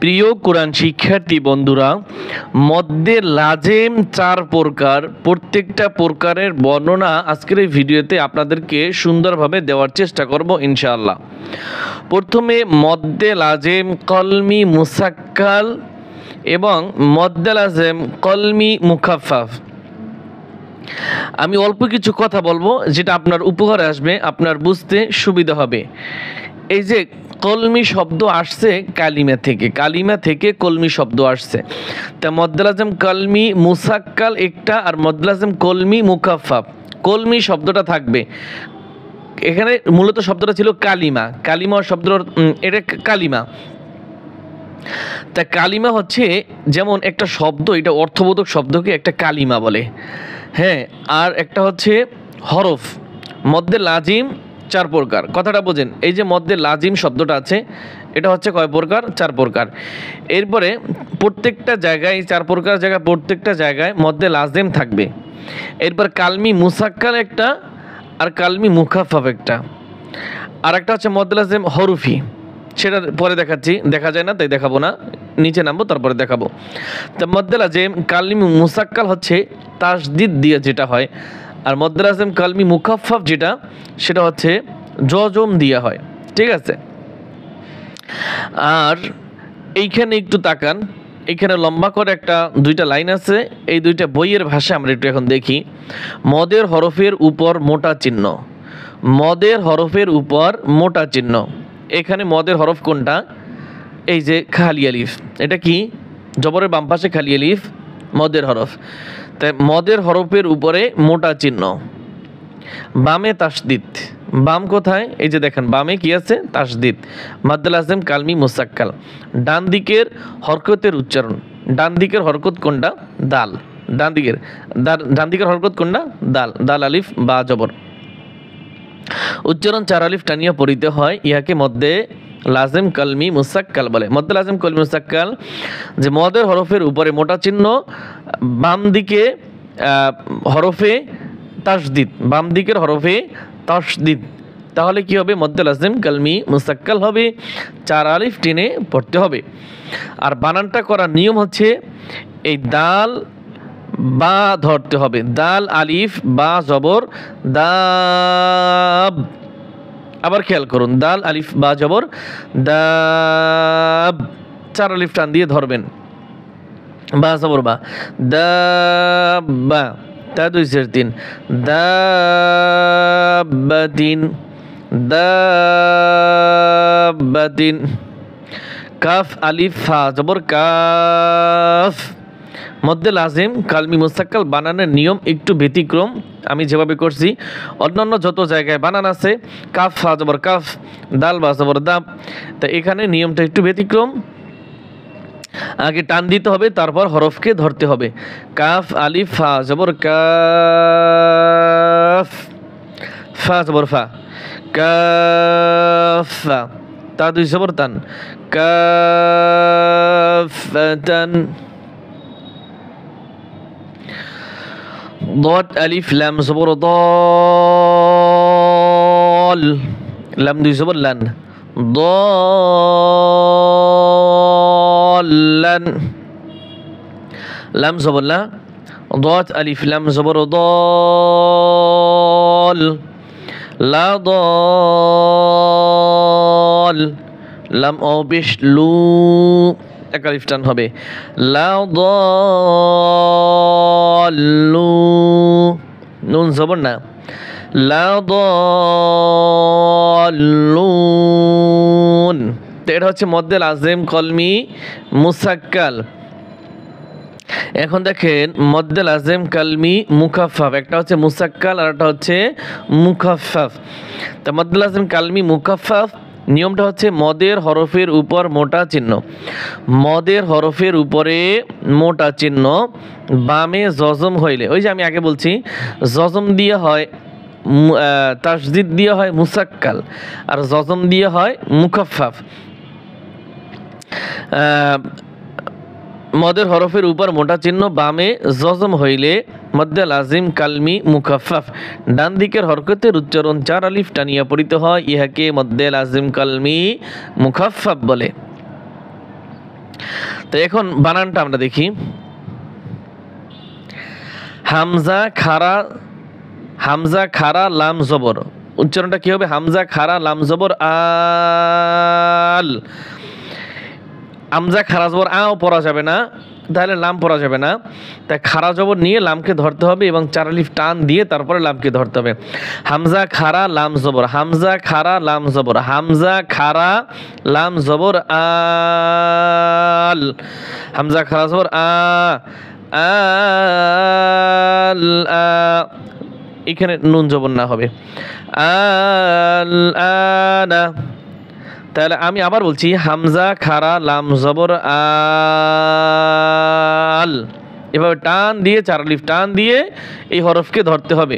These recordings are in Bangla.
প্রিয় কোরআন শিক্ষার্থী বন্ধুরা, মদ্যে লাজেম 4 প্রকার, প্রত্যেকটা প্রকারের বর্ণনা আজকের এই ভিডিওতে আপনাদেরকে সুন্দরভাবে দেওয়ার চেষ্টা করব ইনশাআল্লাহ। প্রথমে মদ্দে লাজেম কলমি মুসাক্কাল এবং মদ্দে লাজেম কলমি মুখাফফাফ। আমি অল্প কিছু কথা বলবো যেটা আপনার উপকারে আসবে, আপনার বুঝতে সুবিধা হবে। এই যে কলমি শব্দ আসছে কালিমা থেকে কলমি শব্দ আসছে। তা মদ্দে লাজেম কলমি মুসাক্কাল একটা, আর মদ্দে লাজেম কলমি মুখাফফাফ। কলমি শব্দটা থাকবে এখানে, মূলত শব্দটা ছিল কালিমা শব্দর এটা কালিমা। তা কালিমা হচ্ছে যেমন একটা শব্দ, এটা অর্থবোধক শব্দকে একটা কালিমা বলে, হ্যাঁ। আর একটা হচ্ছে হরফ। মদ্দে লাজিম 4 প্রকার, কথাটা বোঝেন। এই যে মদ্দে লাজিম শব্দটা আছে, এটা হচ্ছে কয় প্রকার? 4 প্রকার। এরপরে প্রত্যেকটা জায়গায় 4 প্রকার জায়গায় প্রত্যেকটা জায়গায় মদ্দে লাজিম থাকবে। এরপর কালমি মুসাক্কাল একটা, আর কালমি মুখাফফাফ একটা, আর একটা হচ্ছে মদ্দে লাজিম হরফি। সেটা পরে দেখাচ্ছি, দেখা যায় না তাই দেখাবো না, নিচে নামবো তারপরে দেখাবো। তা মদ্দে লাজিম কালমি মুসাক্কাল হচ্ছে তাসদিদ দিয়ে যেটা হয়, আর মদ্দে লাজিম কালমি মুখাফফাফ যেটা, সেটা হচ্ছে জজম দিয়ে হয়, ঠিক আছে। আর এইখানে একটু তাকান, এইখানে লম্বা করে দুইটা লাইন আছে, এই দুইটা বইয়ের ভাষা আমরা একটু এখন দেখি। মদের হরফের উপর মোটা চিহ্ন, মদের হরফের উপর মোটা চিহ্ন। এখানে মদের হরফ কোনটা? এই যে খালি আলিফ, এটা কি? জবরের বাম পাশে খালি আলিফ, মদের হরফ। তাই মদের হরফের উপরে মোটা চিহ্ন, বামে তাসদিদ। বাম কোথায়? এই যে দেখেন বামে কি আছে? তাসদিদ। মদ্দে লাজিম কালমি মুসাক্কাল। ডান দিকের হরকতের উচ্চারণ, ডান দিকের হরকত কোনটা? দাল। ডান দিকের হরকত কোনটা? দাল। দাল আলিফ বা জবর। উচ্চারণ 4 আলিফ টানিয়া পড়িতে হয়, ইহাকে মদ্দে লাজিম কলমি মুসাক্কাল বলে। মদ্দে লাজিম কলমি মুসাক্কাল যে মদের হরফের উপরে মোটা চিহ্ন, বাম দিকে হরফে তাসদিদ, বাম দিকের হরফে তাসদিদ। তাহলে কি হবে? মদ্দে লাজিম কলমি মুসাক্কাল হবে, 4 আলিফ টেনে পড়তে হবে। আর বানানটা করার নিয়ম হচ্ছে এই দাল বা ধরতে হবে, দাল আলিফ বা জবর দাব। আবার খেয়াল করুন, দাল আলিফ বা জবর দাব, 4 আলিফ টান দিয়ে ধরবেন, বা জবর বা, দাব্বা, তা 2 4 3, দাব্বাতিন, দাব্বাতিন। কাফ আলিফ ফা জবর কাফ। মদ্দে লাজিম কালমি মুসাক্কাল বানানের নিয়ম একটু ব্যতিক্রম, আমি যেভাবে করছি। অন্যান্য যত জায়গায় বানান আছে কাফ ফা জবর কাফ, দাল বা জবর দাব, তা এখানে নিয়মটা একটু ব্যতিক্রম। আগে টান দিতে হবে, তারপর হরফকে ধরতে হবে। কাফ আলিফ ফা জবর কাফ, ফা জবর ফা, কাফা, তা 2 জবর তান, কাফাতান। ضاد ألف لام زبر ضال، لام 2 زبر لن، ضالن، لام زبر لا، ضاد ألف لام زبر ضال، لا ضال، لام أو بش لو، এক আলিফ টান হবে, লা দাল্লু, নুন জবর না, লা দাল্লুন। তো এটা হচ্ছে মদ্দে লাজিম কলমি মুসাক্কাল। এখন দেখেন মদ্দে লাজিম কলমি মুখাফফাফ, একটা হচ্ছে মুসাক্কাল আর একটা হচ্ছে মুখাফফাফ। তা মদ্দে লাজিম কলমি মুখাফফাফ নিয়মটা হচ্ছে মদের হরফের উপর মোটা চিহ্ন, মদের হরফের উপরে মোটা চিহ্ন, বামে জজম হইলে, ওই যে আমি আগে বলছি জজম দিয়ে হয় তাসদিদ দিয়ে হয় মুসাক্কাল, আর জজম দিয়ে হয় মুখাফফাফ। মদের হরফের উপর মোটা চিহ্ন, বামে জজম হইলে মদ্দে লাজিম কালমি মুখাফফাফ। ডান দিকের হরকতের উচ্চারণ 4 আলিফ টানিয়া পড়িতে হয়, ইহাকে মদ্দে লাজিম কালমি মুখাফফাফ বলে। তো এখন বানানটা আমরা দেখি। হামজা খারা লাম জবর, উচ্চারণটা কি হবে? হামজা খারা লাম জবর আল। হামজা খারা জবর আও পড়া যাবে না, তাহলে লাম পড়া যাবে না। তাই খারা জবর নিয়ে লামকে ধরতে হবে এবং 4 আলিফ টান দিয়ে তারপরে লামকে ধরতে হবে। হামজা খারা লাম জবর, হামজা খারা লাম জবর, হামজা খারা লাম জবর আল। হামজা খারা জবর আল এখানে নুন জবর না হবে আল আনা। তাহলে আমি আবার বলছি, হামজা খারা লাম জবর আল, এভাবে টান দিয়ে 4 আলিফ টান দিয়ে এই হরফকে ধরতে হবে।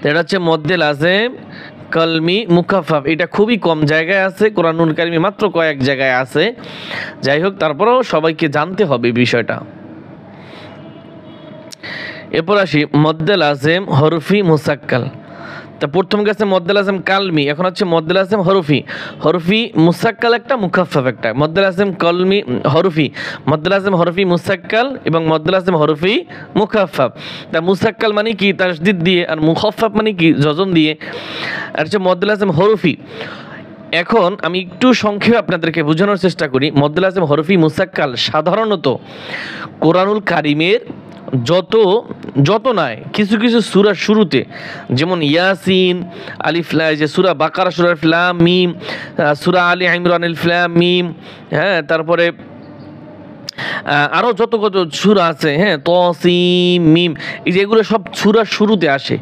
এটা হচ্ছে মদ্দে লাজেম কলমি মুখাফফাফ। এটা খুবই কম জায়গায় আছে, কোরআনুল কারিমে মাত্র কয়েক জায়গায় আছে। যাই হোক, তারপরেও সবাইকে জানতে হবে বিষয়টা। এরপর আসি মদ্দে লাজেম হরফি মুসাক্কাল। তা প্রথম গেছে মদ্দে লাজেম কালমি, এখন হচ্ছে মদ্দে লাজেম হরফি। হরফি মুসাক্কাল একটা, মুখাফফাফ একটা। মদ্দে লাজেম কলমি হরফি, মদ্দে লাজেম হরফি মুসাক্কাল এবং মদ্দে লাজেম হরফি মুখাফফাফ। তা মুসাক্কাল মানে কি? তাসদিদ দিয়ে, আর মুখাফফাফ মানে কি? জজম দিয়ে। আর হচ্ছে মদ্দে লাজেম হরফি। এখন আমি একটু সংক্ষেপে আপনাদেরকে বোঝানোর চেষ্টা করি। মদ্দে লাজেম হরফি মুসাক্কাল সাধারণত কোরআনুল কারিমের যত নয়, কিছু কিছু সূরার শুরুতে, যেমন ইয়াসিন, আলিফ লাম, যে সূরা বাকারা সূরা আলিফ লাম মিম, সূরা আলী ইমরান আলিফ লাম মিম, হ্যাঁ, তারপরে আরও যত সূরা আছে, হ্যাঁ, তসিম মিম, এই যে এগুলো সব সূরার শুরুতে আসে।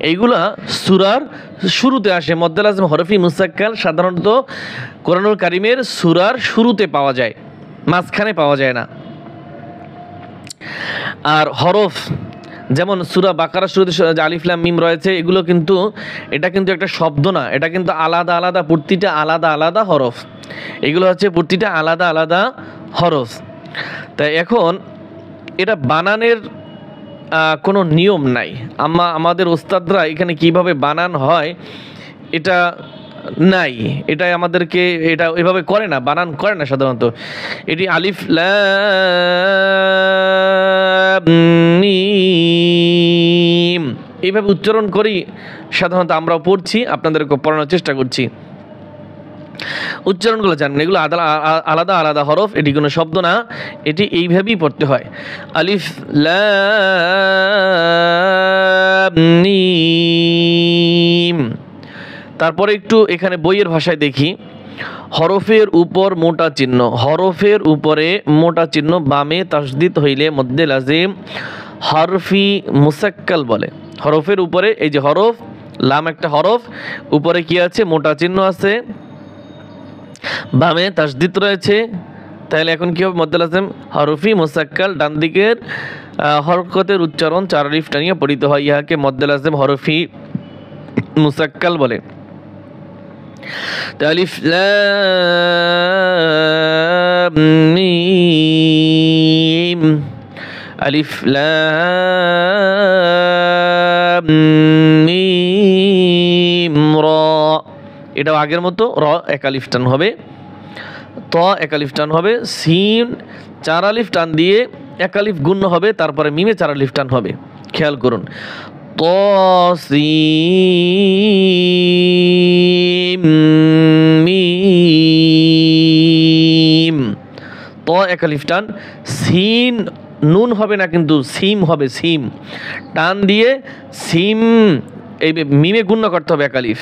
এইগুলা সূরার শুরুতে আসে। মদ্দে লাজেম হরফি মুসাক্কাল সাধারণত কোরআনুল কারিমের সূরার শুরুতে পাওয়া যায়, মাঝখানে পাওয়া যায় না। আর হরফ যেমন সূরা বাকারা শুরুতে আলিফ লাম মিম রয়েছে, এগুলো কিন্তু, এটা কিন্তু একটা শব্দ না, এটা কিন্তু আলাদা আলাদা, প্রতিটা আলাদা আলাদা হরফ। এগুলো হচ্ছে প্রতিটা আলাদা আলাদা হরফ। তাই এখন এটা বানানের কোনো নিয়ম নাই। আমাদের ওস্তাদরা এখানে কিভাবে বানান হয় এটা নাই, এটাই আমাদেরকে, এটা এভাবে করে না, বানান করে না সাধারণত। এটি আলিফ লাম মিম এইভাবে উচ্চারণ করি সাধারণত আমরাও পড়ছি, আপনাদেরকে পড়ানোর চেষ্টা করছি। উচ্চারণগুলো জানবেন, এগুলো আলাদা আলাদা হরফ, এটি কোনো শব্দ না, এটি এইভাবেই পড়তে হয়। আলিফ লাম মিম। তারপরে একটু এখানে বইয়ের ভাষায় দেখি। হরফের উপর মোটা চিহ্ন, হরফের উপরে মোটা চিহ্ন বামে তাসদিদ হইলে মদ্দে লাজিম হরফি মুসাক্কাল বলে। হরফের উপরে, এই যে হরফ লাম একটা হরফ, উপরে কি আছে? মোটা চিহ্ন আছে, বামে তাসদিদ রয়েছে। তাহলে এখন কি হবে? মদ্দে লাজিম হরফি মুসাক্কাল, ডান দিকের হরকতের উচ্চারণ 4 আলিফ টানিয়ে পড়িতে হয়, ইহাকে মদ্দে লাজিম হরফি মুসাক্কাল বলে। আলিফ লাম মিম, আলিফ লাম মিম র, এটাও আগের মতো, র 1 আলিফ টান হবে, ত 1 আলিফ টান হবে, সিন 4 আলিফ টান দিয়ে 1 আলিফ গুণ হবে, তারপরে মিমে 4 আলিফ টান হবে। খেয়াল করুন, তসিম মিম, ত 1 আলিফ টান, সিন নুন হবে না কিন্তু সিম হবে, সিম টান দিয়ে সিম, এই মিমে গুণ করতে হবে 1 আলিফ,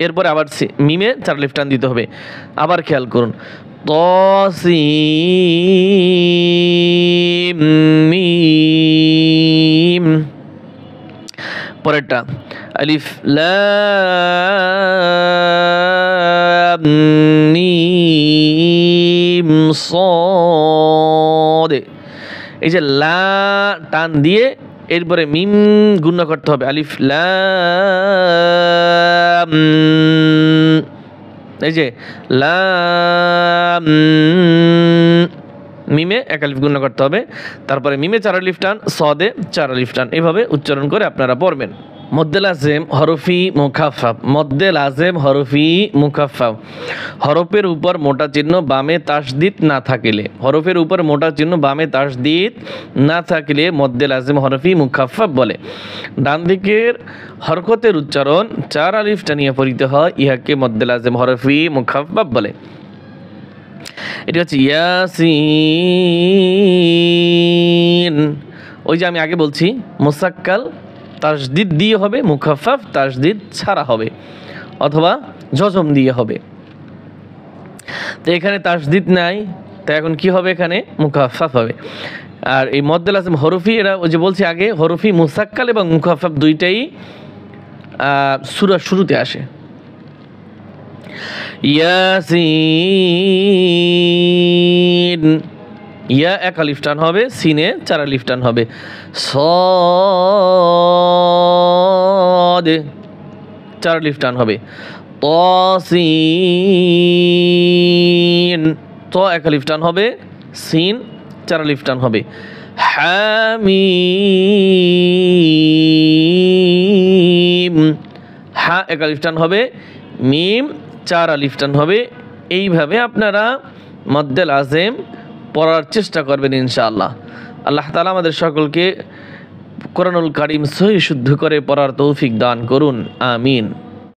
এরপরে আবার মিমে 4 আলিফ টান দিতে হবে। আবার খেয়াল করুন, তসিম মিম। পরেরটা আলিফ লাম মিম সাদ, এই যে লা টান দিয়ে এরপরে মিম গুণ করতে হবে, আলিফ লাম, এই যে লাম মিমে 1 আলিফ গুণ করতে হবে, তারপরে মিমে 4 আলিফ টান, সদে 4 আলিফ টান, এভাবে উচ্চারণ করে আপনারা পড়বেন। মদ্দে লাজেম হরফি মুখাফফাফ, মদ্দে লাজেম হরফি মুখাফফাফ, হরফের উপর মোটা চিহ্ন বামে তাসদিদ না থাকিলে, হরফের উপর মোটা চিহ্ন বামে তাসদিদ না থাকিলে মদ্দে লাজেম হরফি মুখাফফাফ বলে। ডান দিকের হরকতের উচ্চারণ 4 আলিফ টানিয়ে পড়িতে হয়, ইহাকে মদ্দে লাজেম হরফি মুখাফফাফ বলে। এটি হচ্ছে ইয়াসিন। ওই যে আমি আগে বলছি মুসাক্কাল তাসদিদ দিয়ে হবে, মুখাফফাফ তাসদিদ ছাড়া হবে, অথবা জজম দিয়ে হবে। তো এখানে তাসদিদ নাই, তো এখন কি হবে, এখানে মুখাফফাফ হবে। আর এই মদ্দে লাজেম হরফি, এরা ওই যে বলছি আগে, হরফি মুসাক্কাল এবং মুখাফফাফ দুইটাই সূরার শুরুতে আসে। ইয়াসিন, ইয়া 1 আলিফ টান হবে, সিনে 4 আলিফ টান হবে। সদ 4 আলিফ টান হবে। তসিন, ত 1 আলিফ টান হবে, সিন 4 আলিফ টান হবে। হামিম, হা 1 আলিফ টান হবে, মিম 4 আলিফ টান হবে। এইভাবে আপনারা মদ্দে লাজেম পড়ার চেষ্টা করবেন ইনশাআল্লাহ। আল্লাহ তাআলা আমাদের সকলকে কোরআনুল কারীম সহি শুদ্ধ করে পড়ার তৌফিক দান করুন, আমিন।